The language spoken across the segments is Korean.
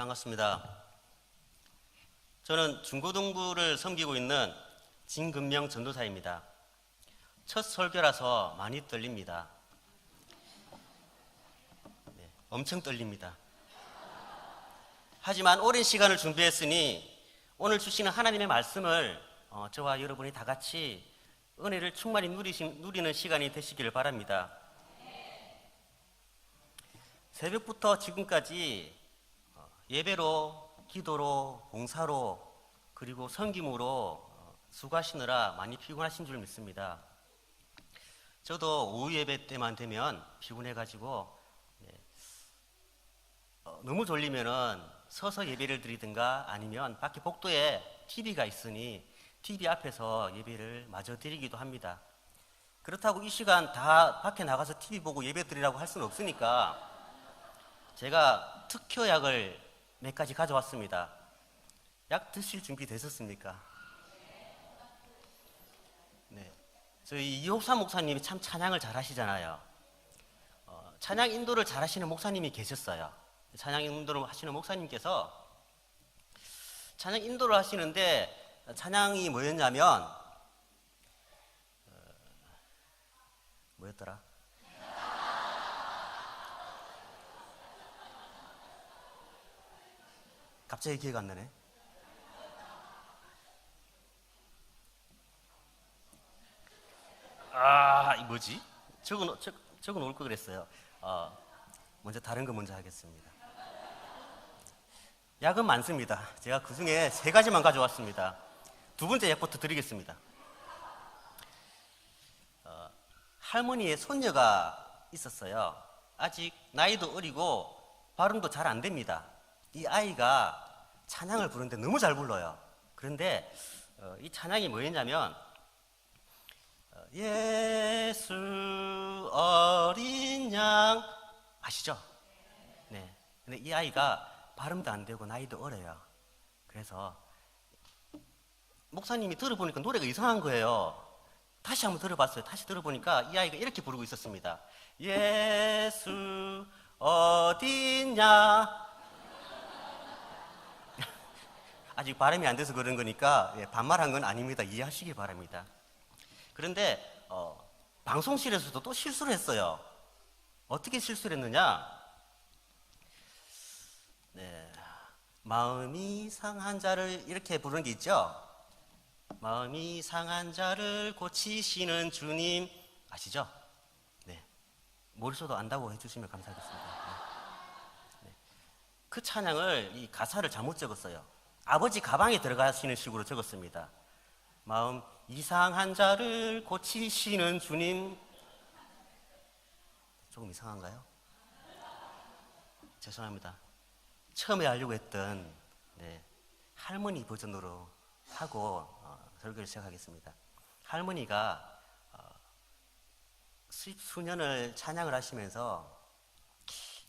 반갑습니다. 저는 중고등부를 섬기고 있는 진근명 전도사입니다. 첫 설교라서 많이 떨립니다. 엄청 떨립니다. 하지만 오랜 시간을 준비했으니 오늘 주시는 하나님의 말씀을 저와 여러분이 다 같이 은혜를 충만히 누리는 시간이 되시기를 바랍니다. 새벽부터 지금까지 예배로, 기도로, 봉사로, 그리고 섬김으로 수고하시느라 많이 피곤하신 줄 믿습니다. 저도 오후 예배 때만 되면 피곤해가지고 너무 졸리면은 서서 예배를 드리든가 아니면 밖에 복도에 TV가 있으니 TV 앞에서 예배를 마저 드리기도 합니다. 그렇다고 이 시간 다 밖에 나가서 TV 보고 예배 드리라고 할 수는 없으니까 제가 특효약을 몇 가지 가져왔습니다. 약 드실 준비 되셨습니까? 네, 저희 이호사 목사님이 참 찬양을 잘 하시잖아요. 찬양 인도를 잘 하시는 목사님이 계셨어요. 찬양 인도를 하시는 목사님께서 찬양 인도를 하시는데 찬양이 뭐였냐면 뭐였더라? 갑자기 기회가 안 나네. 이 뭐지? 적어 놓을 걸 그랬어요. 먼저 다른 거 먼저 하겠습니다. 약은 많습니다. 제가 그 중에 3가지만 가져왔습니다. 두 번째 약부터 드리겠습니다. 할머니의 손녀가 있었어요. 아직 나이도 어리고 발음도 잘 안 됩니다. 이 아이가 찬양을 부르는데 너무 잘 불러요. 그런데 이 찬양이 뭐였냐면 예수 어린 양 아시죠? 네. 근데 이 아이가 발음도 안 되고 나이도 어려요. 그래서 목사님이 들어보니까 노래가 이상한 거예요. 다시 한번 들어봤어요. 다시 들어보니까 이 아이가 이렇게 부르고 있었습니다. 예수 어딨냐? 아직 발음이 안 돼서 그런 거니까 반말한 건 아닙니다. 이해하시기 바랍니다. 그런데 방송실에서도 또 실수를 했어요. 어떻게 실수를 했느냐? 마음이 상한 자를 이렇게 부르는 게 있죠. 마음이 상한 자를 고치시는 주님 아시죠? 네. 머릿속도 안다고 해주시면 감사하겠습니다. 네. 그 찬양을 이 가사를 잘못 적었어요. 아버지 가방에 들어가시는 식으로 적었습니다. 마음 이상한 자를 고치시는 주님. 조금 이상한가요? 죄송합니다. 처음에 하려고 했던 할머니 버전으로 하고 설교를 시작하겠습니다. 할머니가 수년을 찬양을 하시면서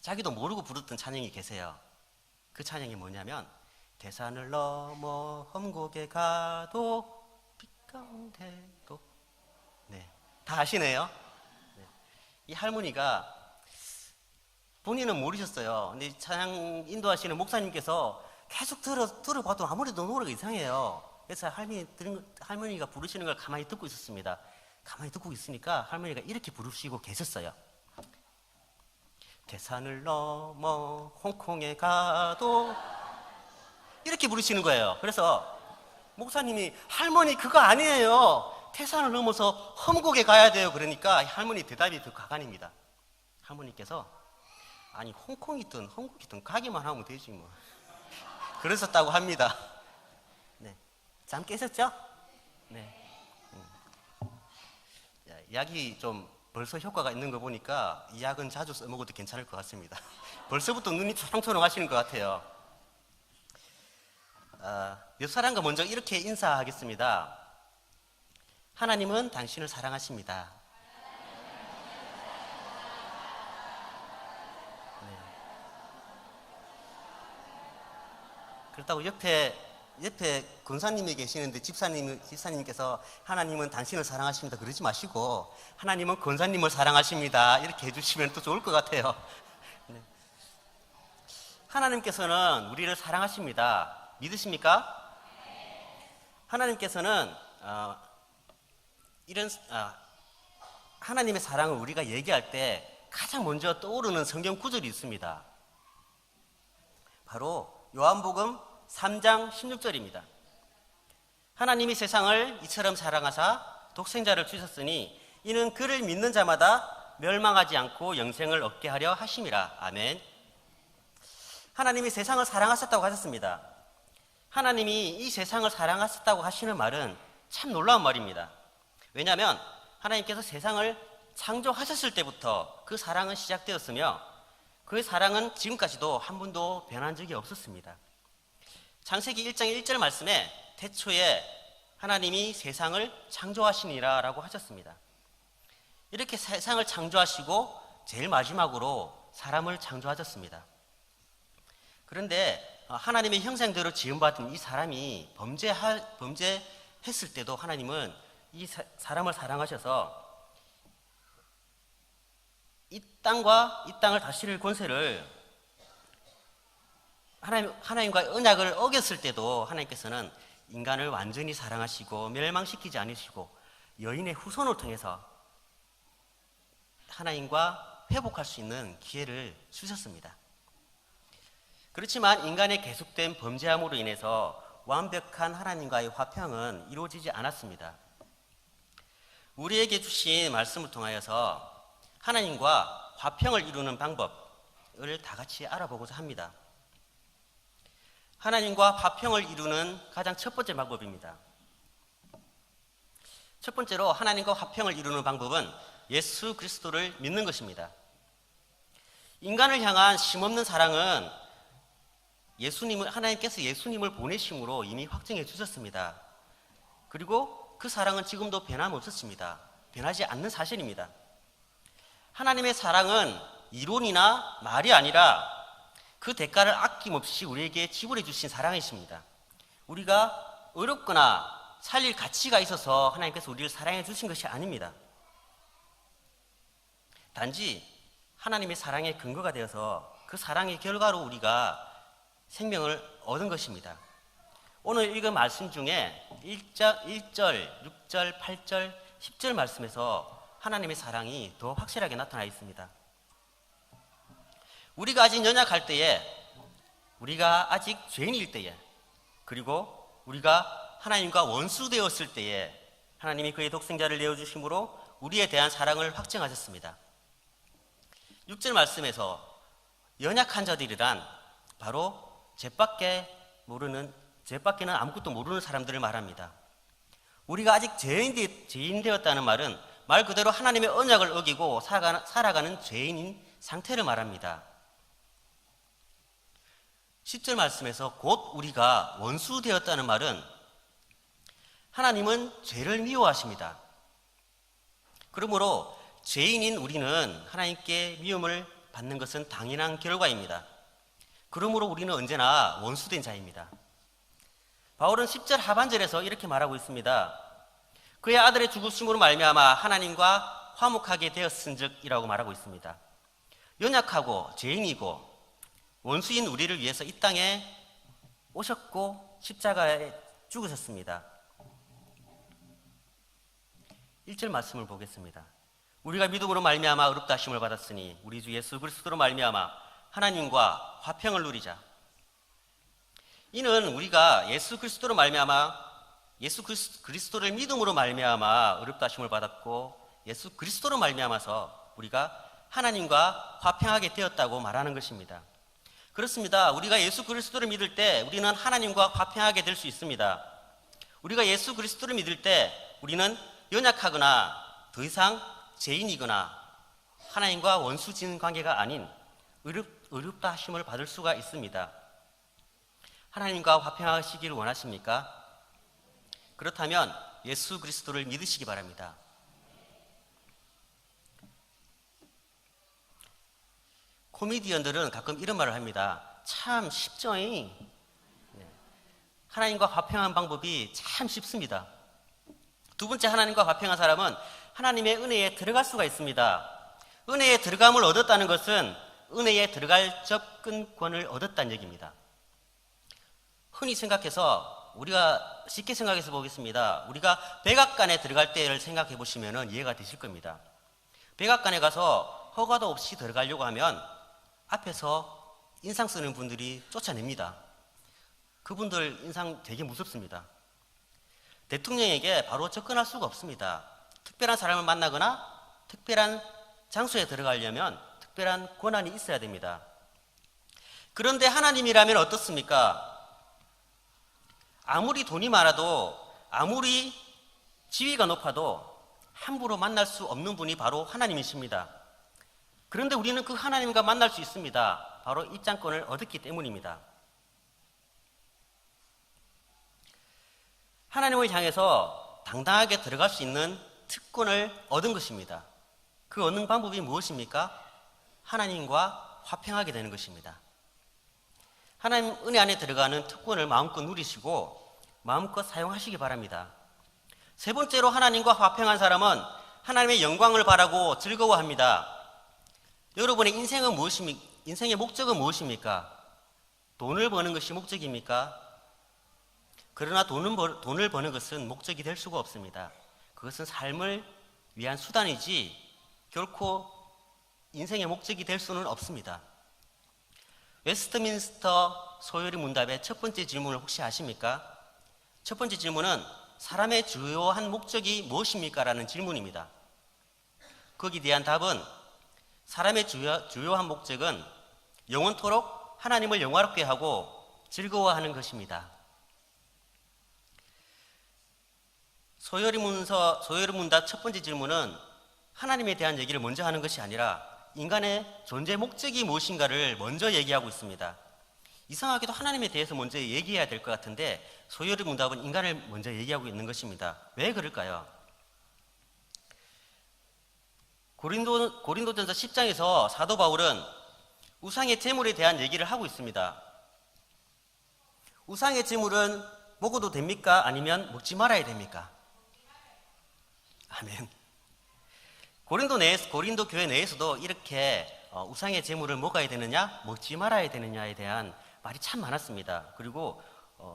자기도 모르고 부르던 찬양이 계세요. 그 찬양이 뭐냐면 대산을 넘어 험곡에 가도 빛 가운데도 다 아시네요. 이 할머니가 본인은 모르셨어요. 근데 찬양 인도하시는 목사님께서 계속 들어봐도 아무래도 노래가 이상해요. 그래서 할머니가 부르시는 걸 가만히 듣고 있었습니다. 가만히 듣고 있으니까 할머니가 이렇게 부르시고 계셨어요. 대산을 넘어 홍콩에 가도 이렇게 부르시는 거예요. 그래서 목사님이 할머니 그거 아니에요. 태산을 넘어서 험곡에 가야 돼요. 그러니까 할머니 대답이 더 가관입니다. 할머니께서 아니 홍콩이든 험곡이든 가기만 하면 되지 뭐. 그러셨다고 합니다. 네, 잠 깨셨죠? 네. 약이 좀 벌써 효과가 있는 거 보니까 이 약은 자주 써먹어도 괜찮을 것 같습니다. 벌써부터 눈이 초롱초롱하시는 것 같아요. 옆 사람과 먼저 이렇게 인사하겠습니다. 하나님은 당신을 사랑하십니다. 그렇다고 옆에 권사님이 계시는데 집사님께서 하나님은 당신을 사랑하십니다 그러지 마시고 하나님은 권사님을 사랑하십니다 이렇게 해주시면 또 좋을 것 같아요. 하나님께서는 우리를 사랑하십니다. 믿으십니까? 하나님께서는 이런 하나님의 사랑을 우리가 얘기할 때 가장 먼저 떠오르는 성경 구절이 있습니다. 바로 요한복음 3장 16절입니다. 하나님이 세상을 이처럼 사랑하사 독생자를 주셨으니 이는 그를 믿는 자마다 멸망하지 않고 영생을 얻게 하려 하심이라. 아멘. 하나님이 세상을 사랑하셨다고 하셨습니다. 하나님이 이 세상을 사랑하셨다고 하시는 말은 참 놀라운 말입니다. 왜냐하면 하나님께서 세상을 창조하셨을 때부터 그 사랑은 시작되었으며 그 사랑은 지금까지도 한 번도 변한 적이 없었습니다. 창세기 1장 1절 말씀에 태초에 하나님이 세상을 창조하시니라 라고 하셨습니다. 이렇게 세상을 창조하시고 제일 마지막으로 사람을 창조하셨습니다. 그런데 하나님의 형상대로 지음받은 이 사람이 범죄했을 때도 하나님은 이 사람을 사랑하셔서 이 땅을 다스릴 권세를 하나님과의 언약을 어겼을 때도 하나님께서는 인간을 완전히 사랑하시고 멸망시키지 않으시고 여인의 후손을 통해서 하나님과 회복할 수 있는 기회를 주셨습니다. 그렇지만 인간의 계속된 범죄함으로 인해서 완벽한 하나님과의 화평은 이루어지지 않았습니다. 우리에게 주신 말씀을 통하여서 하나님과 화평을 이루는 방법을 다 같이 알아보고자 합니다. 하나님과 화평을 이루는 가장 첫 번째 방법입니다. 첫 번째로 하나님과 화평을 이루는 방법은 예수 그리스도를 믿는 것입니다. 인간을 향한 심없는 사랑은 하나님께서 예수님을 보내심으로 이미 확증해 주셨습니다. 그리고 그 사랑은 지금도 변함없었습니다. 변하지 않는 사실입니다. 하나님의 사랑은 이론이나 말이 아니라 그 대가를 아낌없이 우리에게 지불해 주신 사랑이십니다. 우리가 어렵거나 살릴 가치가 있어서 하나님께서 우리를 사랑해 주신 것이 아닙니다. 단지 하나님의 사랑의 근거가 되어서 그 사랑의 결과로 우리가 생명을 얻은 것입니다. 오늘 읽은 말씀 중에 1절, 6절, 8절, 10절 말씀에서 하나님의 사랑이 더 확실하게 나타나 있습니다. 우리가 아직 연약할 때에, 우리가 아직 죄인일 때에, 그리고 우리가 하나님과 원수되었을 때에 하나님이 그의 독생자를 내어주심으로 우리에 대한 사랑을 확증하셨습니다. 6절 말씀에서 연약한 자들이란 바로 죄밖에는 아무것도 모르는 사람들을 말합니다. 우리가 아직 죄인 되었다는 말은 말 그대로 하나님의 언약을 어기고 살아가는 죄인인 상태를 말합니다. 10절 말씀에서 곧 우리가 원수 되었다는 말은 하나님은 죄를 미워하십니다. 그러므로 죄인인 우리는 하나님께 미움을 받는 것은 당연한 결과입니다. 그러므로 우리는 언제나 원수된 자입니다. 바울은 10절 하반절에서 이렇게 말하고 있습니다. 그의 아들의 죽으심으로 말미암아 하나님과 화목하게 되었은즉이라고 말하고 있습니다. 연약하고 죄인이고 원수인 우리를 위해서 이 땅에 오셨고 십자가에 죽으셨습니다. 1절 말씀을 보겠습니다. 우리가 믿음으로 말미암아 의롭다 하심을 받았으니 우리 주 예수 그리스도로 말미암아 하나님과 화평을 누리자. 이는 우리가 예수 그리스도를 믿음으로 말미암아 의롭다 하심을 받았고 예수 그리스도로 말미암아서 우리가 하나님과 화평하게 되었다고 말하는 것입니다. 그렇습니다. 우리가 예수 그리스도를 믿을 때 우리는 하나님과 화평하게 될 수 있습니다. 우리가 예수 그리스도를 믿을 때 우리는 연약하거나 더 이상 죄인이거나 하나님과 원수진 관계가 아닌 의롭다 하심을 받을 수가 있습니다. 하나님과 화평하시기를 원하십니까? 그렇다면 예수 그리스도를 믿으시기 바랍니다. 코미디언들은 가끔 이런 말을 합니다. 참 쉽죠? 하나님과 화평한 방법이 참 쉽습니다. 두 번째, 하나님과 화평한 사람은 하나님의 은혜에 들어갈 수가 있습니다. 은혜에 들어감을 얻었다는 것은 은혜에 들어갈 접근권을 얻었다는 얘기입니다. 흔히 생각해서 우리가 쉽게 생각해서 보겠습니다. 우리가 백악관에 들어갈 때를 생각해 보시면 이해가 되실 겁니다. 백악관에 가서 허가도 없이 들어가려고 하면 앞에서 인상 쓰는 분들이 쫓아냅니다. 그분들 인상 되게 무섭습니다. 대통령에게 바로 접근할 수가 없습니다. 특별한 사람을 만나거나 특별한 장소에 들어가려면 특별한 권한이 있어야 됩니다. 그런데 하나님이라면 어떻습니까? 아무리 돈이 많아도 아무리 지위가 높아도 함부로 만날 수 없는 분이 바로 하나님이십니다. 그런데 우리는 그 하나님과 만날 수 있습니다. 바로 입장권을 얻었기 때문입니다. 하나님을 향해서 당당하게 들어갈 수 있는 특권을 얻은 것입니다. 그 얻는 방법이 무엇입니까? 하나님과 화평하게 되는 것입니다. 하나님 은혜 안에 들어가는 특권을 마음껏 누리시고 마음껏 사용하시기 바랍니다. 세 번째로 하나님과 화평한 사람은 하나님의 영광을 바라고 즐거워합니다. 여러분의 인생은 무엇입니까? 인생의 목적은 무엇입니까? 돈을 버는 것이 목적입니까? 그러나 돈을 버는 것은 목적이 될 수가 없습니다. 그것은 삶을 위한 수단이지 결코 인생의 목적이 될 수는 없습니다. 웨스트민스터 소요리 문답의 첫 번째 질문을 혹시 아십니까? 첫 번째 질문은 사람의 주요한 목적이 무엇입니까? 라는 질문입니다. 거기에 대한 답은 사람의 주요한 목적은 영원토록 하나님을 영화롭게 하고 즐거워하는 것입니다. 소요리 문답 첫 번째 질문은 하나님에 대한 얘기를 먼저 하는 것이 아니라 인간의 존재 목적이 무엇인가를 먼저 얘기하고 있습니다. 이상하게도 하나님에 대해서 먼저 얘기해야 될 것 같은데 소요리 문답은 인간을 먼저 얘기하고 있는 것입니다. 왜 그럴까요? 고린도전서 10장에서 사도 바울은 우상의 제물에 대한 얘기를 하고 있습니다. 우상의 제물은 먹어도 됩니까? 아니면 먹지 말아야 됩니까? 아멘. 고린도 교회 내에서도 이렇게 우상의 제물을 먹어야 되느냐, 먹지 말아야 되느냐에 대한 말이 참 많았습니다. 그리고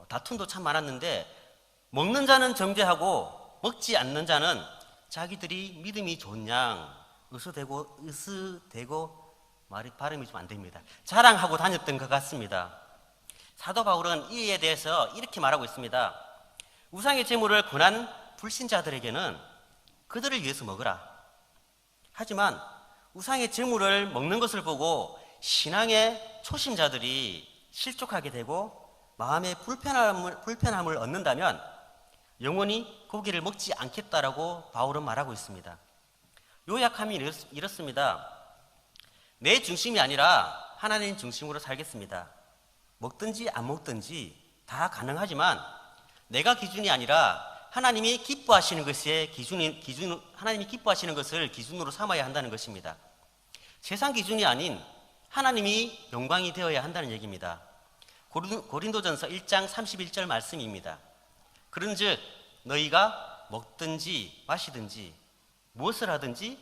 다툼도 참 많았는데 먹는 자는 정죄하고 먹지 않는 자는 자기들이 믿음이 좋은 양 으스대고 말이 발음이 좀 안 됩니다. 자랑하고 다녔던 것 같습니다. 사도 바울은 이에 대해서 이렇게 말하고 있습니다. 우상의 제물을 권한 불신자들에게는 그들을 위해서 먹으라. 하지만 우상의 제물을 먹는 것을 보고 신앙의 초심자들이 실족하게 되고 마음의 불편함을 얻는다면 영원히 고기를 먹지 않겠다라고 바울은 말하고 있습니다. 요약하면 이렇습니다. 내 중심이 아니라 하나님 중심으로 살겠습니다. 먹든지 안 먹든지 다 가능하지만 내가 기준이 아니라 하나님이 기뻐하시는 것의 하나님이 기뻐하시는 것을 기준으로 삼아야 한다는 것입니다. 세상 기준이 아닌 하나님이 영광이 되어야 한다는 얘기입니다. 고린도전서 1장 31절 말씀입니다. 그런즉 너희가 먹든지 마시든지 무엇을 하든지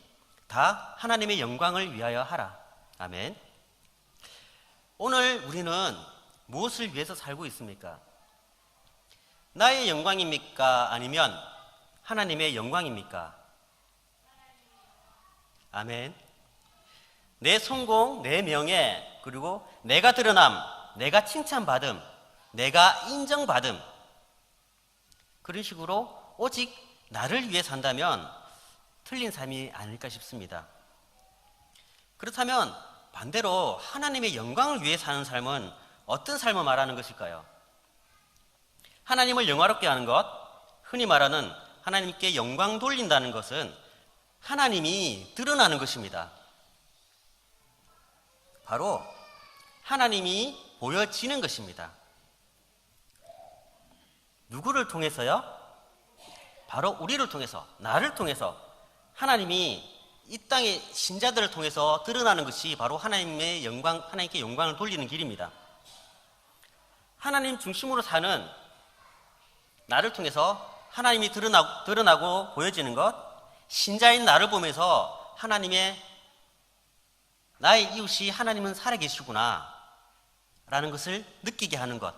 다 하나님의 영광을 위하여 하라. 아멘. 오늘 우리는 무엇을 위해서 살고 있습니까? 나의 영광입니까? 아니면 하나님의 영광입니까? 아멘. 내 성공, 내 명예, 그리고 내가 드러남, 내가 칭찬받음, 내가 인정받음, 그런 식으로 오직 나를 위해 산다면 틀린 삶이 아닐까 싶습니다. 그렇다면 반대로 하나님의 영광을 위해 사는 삶은 어떤 삶을 말하는 것일까요? 하나님을 영화롭게 하는 것, 흔히 말하는 하나님께 영광 돌린다는 것은 하나님이 드러나는 것입니다. 바로 하나님이 보여지는 것입니다. 누구를 통해서요? 바로 우리를 통해서, 나를 통해서 하나님이 이 땅의 신자들을 통해서 드러나는 것이 바로 하나님께 영광을 돌리는 길입니다. 하나님 중심으로 사는 나를 통해서 하나님이 드러나고 보여지는 것, 신자인 나를 보면서 나의 이웃이 하나님은 살아계시구나 라는 것을 느끼게 하는 것,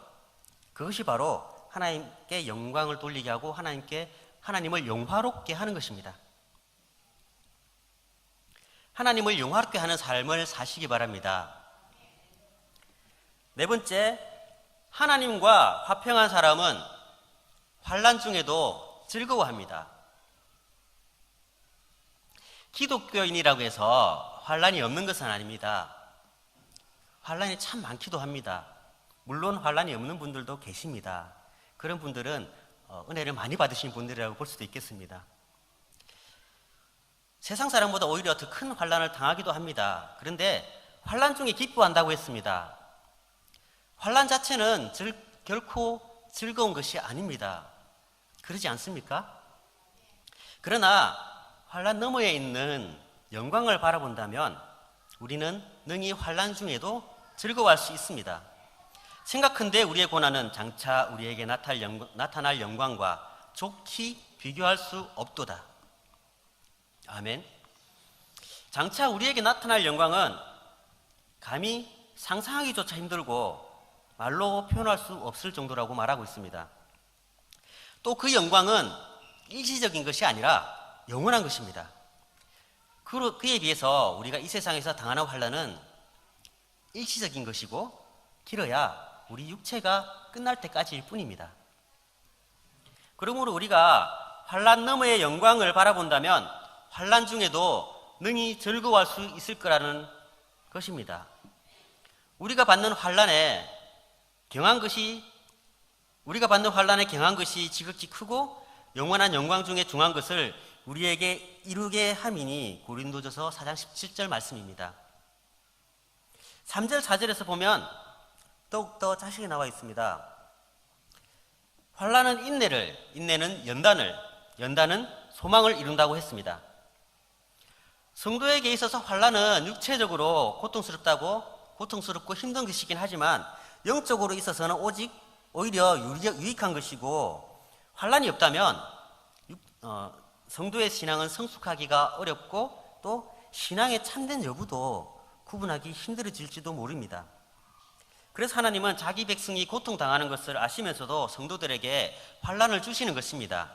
그것이 바로 하나님께 영광을 돌리게 하고 하나님을 영화롭게 하는 것입니다. 하나님을 영화롭게 하는 삶을 사시기 바랍니다. 네 번째, 하나님과 화평한 사람은 환난 중에도 즐거워합니다. 기독교인이라고 해서 환난이 없는 것은 아닙니다. 환난이 참 많기도 합니다. 물론 환난이 없는 분들도 계십니다. 그런 분들은 은혜를 많이 받으신 분들이라고 볼 수도 있겠습니다. 세상 사람보다 오히려 더 큰 환난을 당하기도 합니다. 그런데 환난 중에 기뻐한다고 했습니다. 환난 자체는 결코 즐거운 것이 아닙니다. 그러지 않습니까? 그러나 환난 너머에 있는 영광을 바라본다면 우리는 능히 환난 중에도 즐거워할 수 있습니다. 생각컨대 우리의 고난은 장차 우리에게 나타날 영광과 좋게 비교할 수 없도다. 아멘. 장차 우리에게 나타날 영광은 감히 상상하기조차 힘들고 말로 표현할 수 없을 정도라고 말하고 있습니다. 또 그 영광은 일시적인 것이 아니라 영원한 것입니다. 그에 비해서 우리가 이 세상에서 당하는 환난은 일시적인 것이고 길어야 우리 육체가 끝날 때까지일 뿐입니다. 그러므로 우리가 환난 너머의 영광을 바라본다면 환난 중에도 능히 즐거워할 수 있을 거라는 것입니다. 우리가 받는 환난에 경한 것이 지극히 크고 영원한 영광 중에 중한 것을 우리에게 이루게 함이니 고린도전서 4장 17절 말씀입니다. 3절 4절에서 보면 더욱더 자세히 나와 있습니다. 환난은 인내는 연단은 소망을 이룬다고 했습니다. 성도에게 있어서 환난은 육체적으로 고통스럽고 힘든 것이긴 하지만 영적으로 있어서는 오히려 유익한 것이고, 환난이 없다면 성도의 신앙은 성숙하기가 어렵고 또 신앙의 참된 여부도 구분하기 힘들어질지도 모릅니다. 그래서 하나님은 자기 백성이 고통당하는 것을 아시면서도 성도들에게 환난을 주시는 것입니다.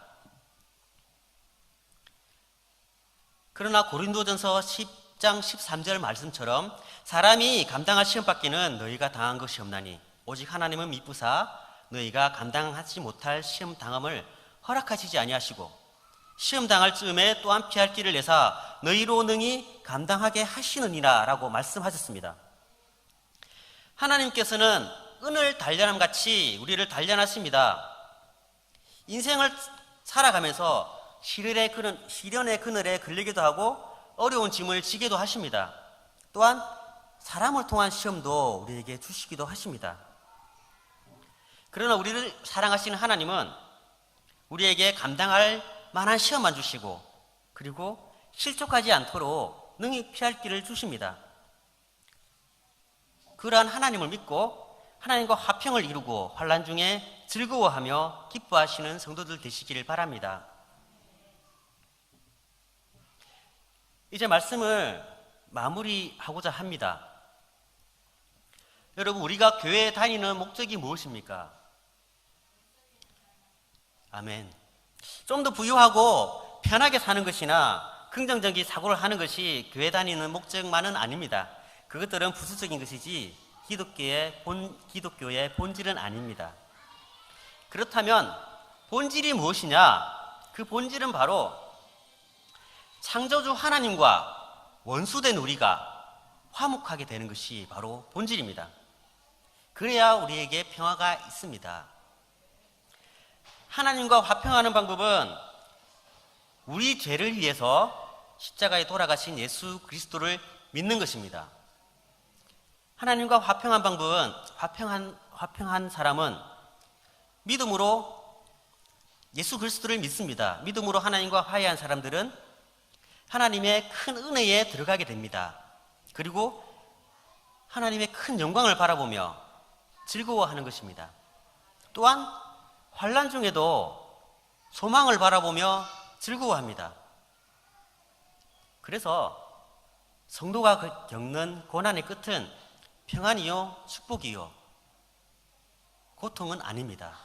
그러나 고린도전서 10장 13절 말씀처럼 사람이 감당할 시험받기는 너희가 당한 것이 없나니 오직 하나님은 미쁘사 너희가 감당하지 못할 시험 당함을 허락하시지 아니하시고 시험 당할 즈음에 또한 피할 길을 내사 너희로 능히 감당하게 하시느니라 라고 말씀하셨습니다. 하나님께서는 은을 단련함 같이 우리를 단련하십니다. 인생을 살아가면서 시련의 그늘에 걸리기도 하고 어려운 짐을 지기도 하십니다. 또한 사람을 통한 시험도 우리에게 주시기도 하십니다. 그러나 우리를 사랑하시는 하나님은 우리에게 감당할 만한 시험만 주시고 그리고 실족하지 않도록 능히 피할 길을 주십니다. 그러한 하나님을 믿고 하나님과 화평을 이루고 환난 중에 즐거워하며 기뻐하시는 성도들 되시기를 바랍니다. 이제 말씀을 마무리하고자 합니다. 여러분, 우리가 교회에 다니는 목적이 무엇입니까? 아멘. 좀 더 부유하고 편하게 사는 것이나 긍정적인 사고를 하는 것이 교회 다니는 목적만은 아닙니다. 그것들은 부수적인 것이지 기독교의 본질은 아닙니다. 그렇다면 본질이 무엇이냐? 그 본질은 바로 창조주 하나님과 원수된 우리가 화목하게 되는 것이 바로 본질입니다. 그래야 우리에게 평화가 있습니다. 하나님과 화평하는 방법은 우리 죄를 위해서 십자가에 돌아가신 예수 그리스도를 믿는 것입니다. 하나님과 화평한 방법은 화평한 사람은 믿음으로 예수 그리스도를 믿습니다. 믿음으로 하나님과 화해한 사람들은 하나님의 큰 은혜에 들어가게 됩니다. 그리고 하나님의 큰 영광을 바라보며 즐거워하는 것입니다. 또한 환난 중에도 소망을 바라보며 즐거워합니다. 그래서 성도가 겪는 고난의 끝은 평안이요, 축복이요, 고통은 아닙니다.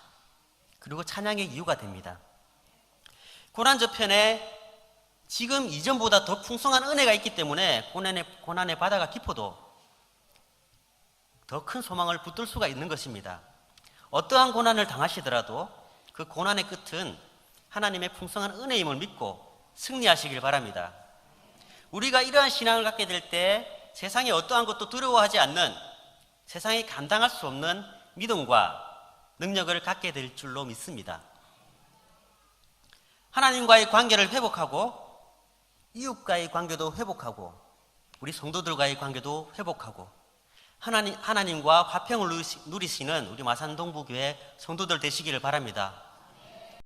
그리고 찬양의 이유가 됩니다. 고난 저편에 지금 이전보다 더 풍성한 은혜가 있기 때문에 고난의 바다가 깊어도 더 큰 소망을 붙들 수가 있는 것입니다. 어떠한 고난을 당하시더라도 그 고난의 끝은 하나님의 풍성한 은혜임을 믿고 승리하시길 바랍니다. 우리가 이러한 신앙을 갖게 될 때 세상에 어떠한 것도 두려워하지 않는, 세상이 감당할 수 없는 믿음과 능력을 갖게 될 줄로 믿습니다. 하나님과의 관계를 회복하고 이웃과의 관계도 회복하고 우리 성도들과의 관계도 회복하고 하나님과 화평을 누리시는 우리 마산동부교회 성도들 되시기를 바랍니다.